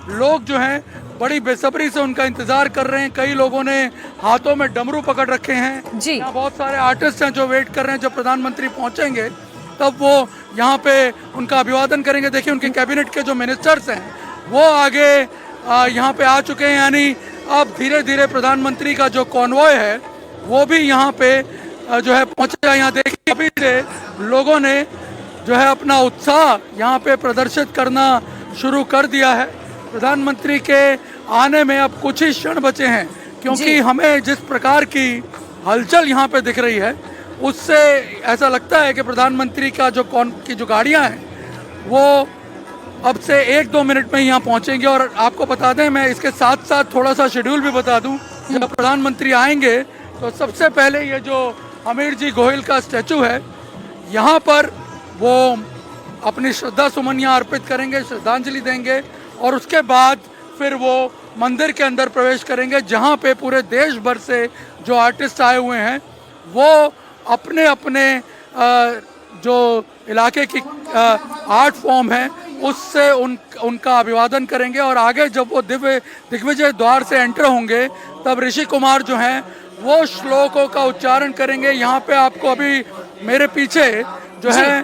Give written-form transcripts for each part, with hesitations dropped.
लोग जो हैं बड़ी बेसब्री से उनका इंतजार कर रहे हैं। कई लोगों ने हाथों में डमरू पकड़ रखे हैं जी। यहाँ बहुत सारे आर्टिस्ट हैं जो वेट कर रहे हैं जब प्रधानमंत्री पहुंचेंगे तब वो यहाँ पे उनका अभिवादन करेंगे। देखिए उनके कैबिनेट के जो मिनिस्टर्स हैं वो आगे यहाँ पे आ चुके हैं, यानी अब धीरे धीरे प्रधानमंत्री का जो कॉन्वॉय है वो भी यहाँ पे जो है पहुंचेगा। यहाँ देखिए अभी से लोगों ने जो है अपना उत्साह यहाँ पे प्रदर्शित करना शुरू कर दिया है। प्रधानमंत्री के आने में अब कुछ ही क्षण बचे हैं, क्योंकि हमें जिस प्रकार की हलचल यहाँ पे दिख रही है उससे ऐसा लगता है कि प्रधानमंत्री का जो गाड़ियाँ हैं वो अब से 1-2 मिनट में यहाँ पहुँचेंगे। और आपको बता दें, मैं इसके साथ साथ थोड़ा सा शेड्यूल भी बता दूं। जब प्रधानमंत्री आएंगे तो सबसे पहले ये जो हमीर जी गोहिल का स्टैचू है यहाँ पर वो अपनी श्रद्धा सुमन यहाँ अर्पित करेंगे, श्रद्धांजलि देंगे और उसके बाद फिर वो मंदिर के अंदर प्रवेश करेंगे जहाँ पे पूरे देश भर से जो आर्टिस्ट आए हुए हैं वो अपने अपने जो इलाके की आर्ट फॉर्म है उससे उनका अभिवादन करेंगे। और आगे जब वो दिग्विजय द्वार से एंटर होंगे तब ऋषि कुमार जो हैं वो श्लोकों का उच्चारण करेंगे। यहाँ पे आपको अभी मेरे पीछे जो है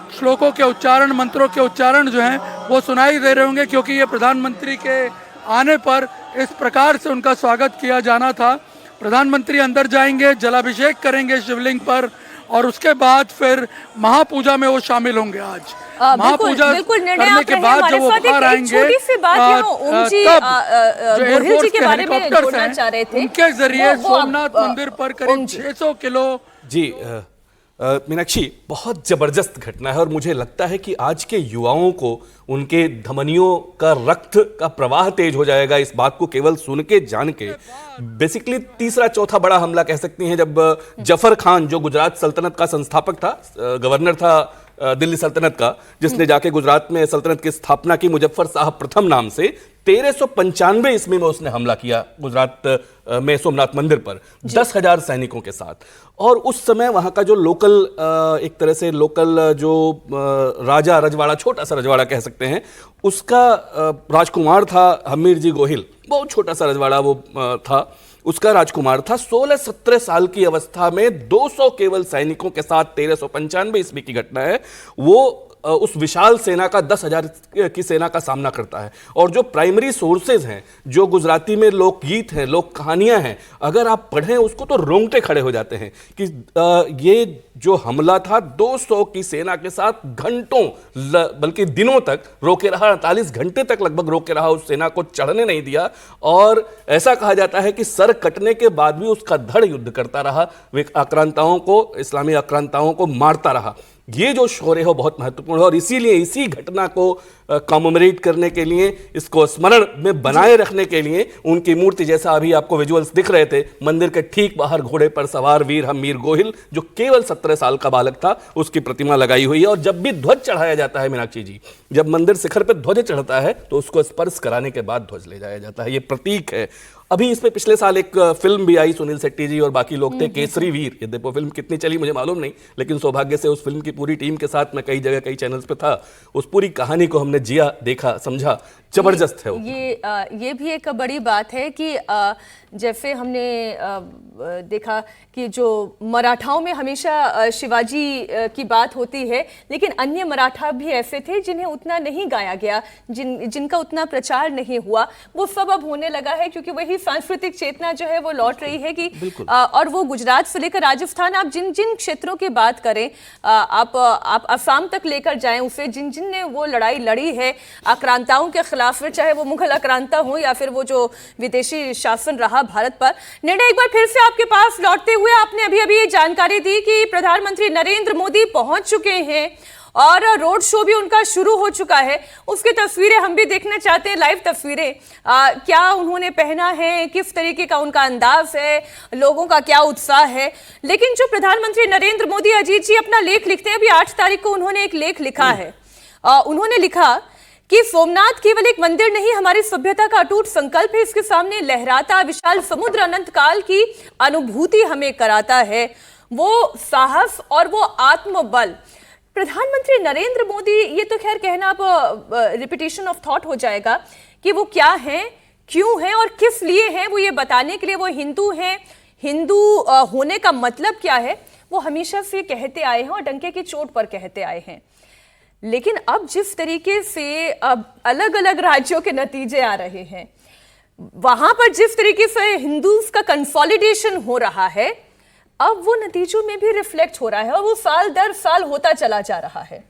श्लोकों के उच्चारण, मंत्रों के उच्चारण जो हैं वो सुनाई दे रहे होंगे, क्योंकि ये प्रधानमंत्री के आने पर इस प्रकार से उनका स्वागत किया जाना था। प्रधानमंत्री अंदर जाएंगे, जलाभिषेक करेंगे शिवलिंग पर और उसके बाद फिर महापूजा में वो शामिल होंगे। आज महापूजा करने के बाद जब वो बाहर आएंगे तब जो एयरफोर्स के हेलीकॉप्टर्स हैं उनके जरिए सोमनाथ मंदिर पर करीब 600 किलो। जी मीनाक्षी, बहुत जबरदस्त घटना है और मुझे लगता है कि आज के युवाओं को उनके धमनियों का रक्त का प्रवाह तेज हो जाएगा इस बात को केवल सुन के जान के। बेसिकली तीसरा चौथा बड़ा हमला कह सकती हैं जब जफर खान, जो गुजरात सल्तनत का संस्थापक था, गवर्नर था दिल्ली सल्तनत का, जिसने जाके गुजरात में सल्तनत की स्थापना की मुजफ्फर साहब प्रथम नाम से, 1395 ईस्वी में उसने हमला किया गुजरात में सोमनाथ मंदिर पर 10,000 सैनिकों के साथ। और उस समय वहां का जो लोकल एक तरह से लोकल जो राजा रजवाड़ा, छोटा सा रजवाड़ा कह सकते हैं, उसका राजकुमार था हमीर जी गोहिल। बहुत छोटा सा रजवाड़ा वो था, उसका राजकुमार था। 16-17 साल की अवस्था में 200 केवल सैनिकों के साथ 1395 ईस्वी की घटना है, वो उस विशाल सेना का 10,000 की सेना का सामना करता है। और जो प्राइमरी सोर्सेज हैं, जो गुजराती में लोकगीत हैं, लोक कहानियां हैं, अगर आप पढ़ें उसको तो रोंगटे खड़े हो जाते हैं कि ये जो हमला था 200 की सेना के साथ घंटों बल्कि दिनों तक रोके रहा, 48 घंटे तक लगभग रोके रहा, उस सेना को चढ़ने नहीं दिया। और ऐसा कहा जाता है कि सर कटने के बाद भी उसका धड़ युद्ध करता रहा, वे आक्रांताओं को, इस्लामी आक्रांताओं को मारता रहा। ये जो शौर्य है बहुत महत्वपूर्ण है और इसीलिए इसी घटना को कॉमेमोरेट करने के लिए, इसको स्मरण में बनाए रखने के लिए उनकी मूर्ति, जैसा अभी आपको विजुअल्स दिख रहे थे, मंदिर के ठीक बाहर घोड़े पर सवार वीर हमीर गोहिल, जो केवल 17 साल का बालक था, उसकी प्रतिमा लगाई हुई है। और जब भी ध्वज चढ़ाया जाता है मीनाक्षी जी, जब मंदिर शिखर पर ध्वज चढ़ता है तो उसको स्पर्श कराने के बाद ध्वज ले जाया जाता है। ये प्रतीक है। अभी इस पे पिछले साल एक फिल्म भी आई, सुनील शेट्टी जी और बाकी लोग थे, केसरी वीर। ये देखो फिल्म कितनी चली मुझे मालूम नहीं, लेकिन सौभाग्य से उस फिल्म की पूरी टीम के साथ मैं कई जगह कई चैनल्स पे था। उस पूरी कहानी को हमने जिया, देखा, समझा। जबरदस्त है वो। ये भी एक बड़ी बात है कि जैसे हमने देखा कि जो मराठाओं में हमेशा शिवाजी की बात होती है, लेकिन अन्य मराठा भी ऐसे थे जिन्हें उतना नहीं गाया गया, जिनका उतना प्रचार नहीं हुआ। वो सब अब होने लगा है, क्योंकि वही सांस्कृतिक चेतना जो है वो लौट रही है कि और वो गुजरात से लेकर राजस्थान, आप जिन जिन क्षेत्रों की बात करें, आप असम तक लेकर जाएं उसे, जिन जिन ने वो लड़ाई लड़ी है आक्रांताओं के खिलाफ, फिर चाहे वो मुगल आक्रांता हो या फिर वो जो विदेशी शासन रहा भारत पर। निर्णय, एक बार फिर से आपके पास लौटते हुए, आपने अभी अभी ये जानकारी दी कि प्रधानमंत्री नरेंद्र मोदी पहुंच चुके हैं और रोड शो भी उनका शुरू हो चुका है। उसकी तस्वीरें हम भी देखना चाहते हैं, लाइव तस्वीरें। क्या उन्होंने पहना है, किस तरीके का उनका अंदाज है, लोगों का क्या उत्साह है। लेकिन जो प्रधानमंत्री नरेंद्र मोदी, अजीत जी अपना लेख लिखते हैं, अभी 8 तारीख को उन्होंने एक लेख लिखा है। उन्होंने लिखा कि सोमनाथ केवल एक मंदिर नहीं, हमारी सभ्यता का अटूट संकल्प है। इसके सामने लहराता विशाल समुद्र अनंत काल की अनुभूति हमें कराता है। वो साहस और वो आत्मबल। प्रधानमंत्री नरेंद्र मोदी, ये तो खैर कहना अब रिपीटेशन ऑफ थॉट हो जाएगा कि वो क्या हैं, क्यों हैं और किस लिए हैं, वो ये बताने के लिए वो हिंदू हैं, हिंदू होने का मतलब क्या है, वो हमेशा से कहते आए हैं और डंके की चोट पर कहते आए हैं। लेकिन अब जिस तरीके से अब अलग अलग राज्यों के नतीजे आ रहे हैं, वहां पर जिस तरीके से हिंदूज का कंसोलिडेशन हो रहा है, अब वो नतीजों में भी रिफ्लेक्ट हो रहा है और वो साल दर साल होता चला जा रहा है।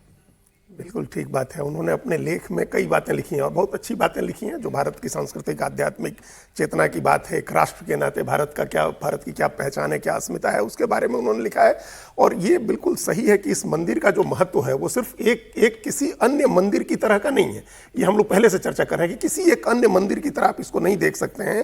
बिल्कुल ठीक बात है। उन्होंने अपने लेख में कई बातें लिखी हैं और बहुत अच्छी बातें लिखी हैं, जो भारत की सांस्कृतिक आध्यात्मिक चेतना की बात है, एक राष्ट्र के नाते भारत की क्या पहचान है, क्या अस्मिता है, उसके बारे में उन्होंने लिखा है। और ये बिल्कुल सही है कि इस मंदिर का जो महत्व है वो सिर्फ एक किसी अन्य मंदिर की तरह का नहीं है। ये हम लोग पहले से चर्चा कर रहे हैं कि किसी एक अन्य मंदिर की तरह आप इसको नहीं देख सकते हैं।